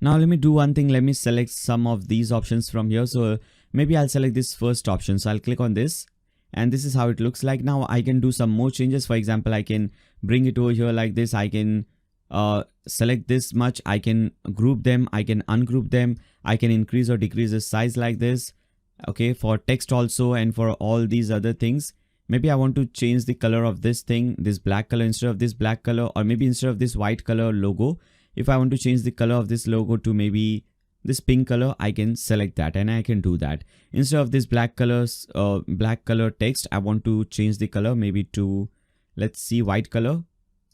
Now let me do one thing. Let me select some of these options from here. So maybe I'll select this first option. So I'll click on this and this is how it looks like. Now I can do some more changes. For example, I can bring it over here like this. I can select this much. I can group them. I can ungroup them. I can increase or decrease the size like this. Okay, for text also and for all these other things. Maybe I want to change the color of this thing, this black color instead of this black color, or maybe instead of this white color logo. If I want to change the color of this logo to maybe this pink color, I can select that and I can do that. Instead of this black color text, I want to change the color maybe to, let's see, white color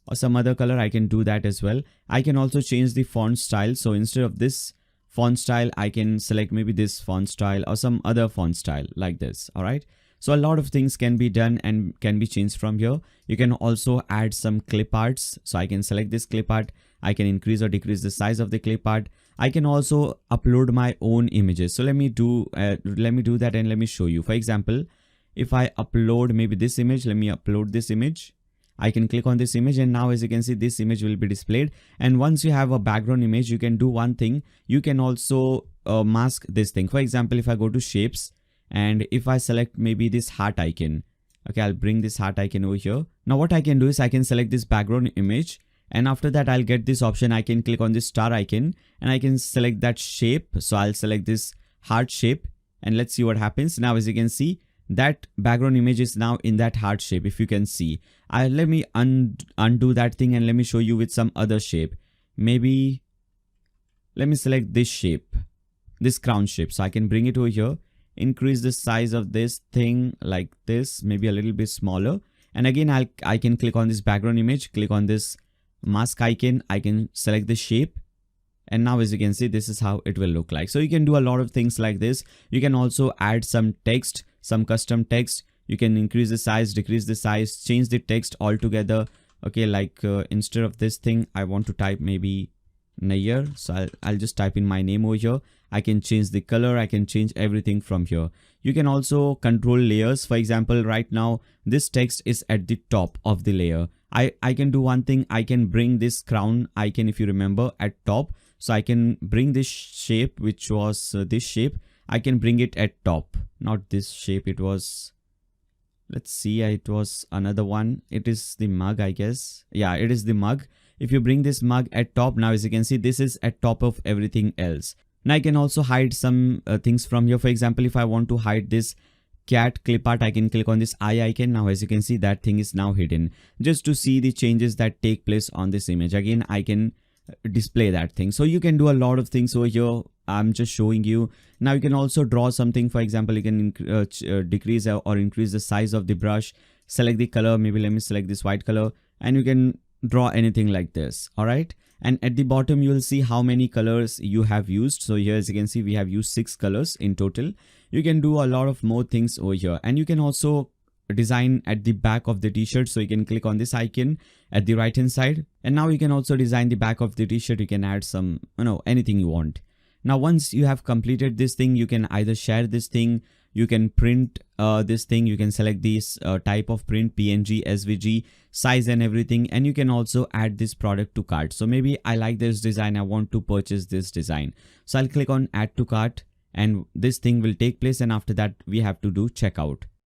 or some other color. I can do that as well. I can also change the font style. So instead of this font style, I can select maybe this font style or some other font style like this. All right. So a lot of things can be done and can be changed from here. You can also add some clip arts. So I can select this clip art. I can increase or decrease the size of the clip art. I can also upload my own images. So let me do that and let me show you. For example, if I upload maybe this image, let me upload this image. I can click on this image and now as you can see, this image will be displayed. And once you have a background image, you can do one thing. You can also mask this thing. For example, if I go to shapes and if I select maybe this heart icon, okay, I'll bring this heart icon over here. Now what I can do is I can select this background image. And after that, I'll get this option. I can click on this star icon and I can select that shape. So I'll select this heart shape and let's see what happens. Now, as you can see, that background image is now in that heart shape. If you can see, let me undo that thing and let me show you with some other shape. Maybe let me select this shape, this crown shape. So I can bring it over here, increase the size of this thing like this, maybe a little bit smaller. And again, I can click on this background image, click on this mask icon. I can select the shape. And now as you can see, this is how it will look like. So you can do a lot of things like this. You can also add some text, some custom text. You can increase the size, decrease the size, change the text altogether. Okay, like instead of this thing, I want to type maybe Nayyar. So I'll just type in my name over here. I can change the color. I can change everything from here. You can also control layers. For example, right now, this text is at the top of the layer. I can do one thing. I can bring this crown icon, if you remember, at top. So I can bring this shape, which was this shape. I can bring it at top, not this shape. It was, let's see, it was another one. It is the mug, I guess. Yeah, it is the mug. If you bring this mug at top, now as you can see, this is at top of everything else. Now I can also hide some things from here. For example, if I want to hide this cat clip art, I can click on this eye icon. Now as you can see, that thing is now hidden. Just to see the changes that take place on this image, again I can display that thing. So you can do a lot of things over here. I'm just showing you. Now you can also draw something. For example, you can decrease or increase the size of the brush, select the color. Maybe let me select this white color and you can draw anything like this. All right. And at the bottom, you will see how many colors you have used. So here, as you can see, we have used 6 colors in total. You can do a lot of more things over here. And you can also design at the back of the t-shirt. So you can click on this icon at the right hand side. And now you can also design the back of the t-shirt. You can add some, anything you want. Now, once you have completed this thing, you can either share this thing. You can print this thing. You can select this type of print, PNG, SVG, size and everything. And you can also add this product to cart. So maybe I like this design. I want to purchase this design. So I'll click on add to cart and this thing will take place. And after that, we have to do checkout.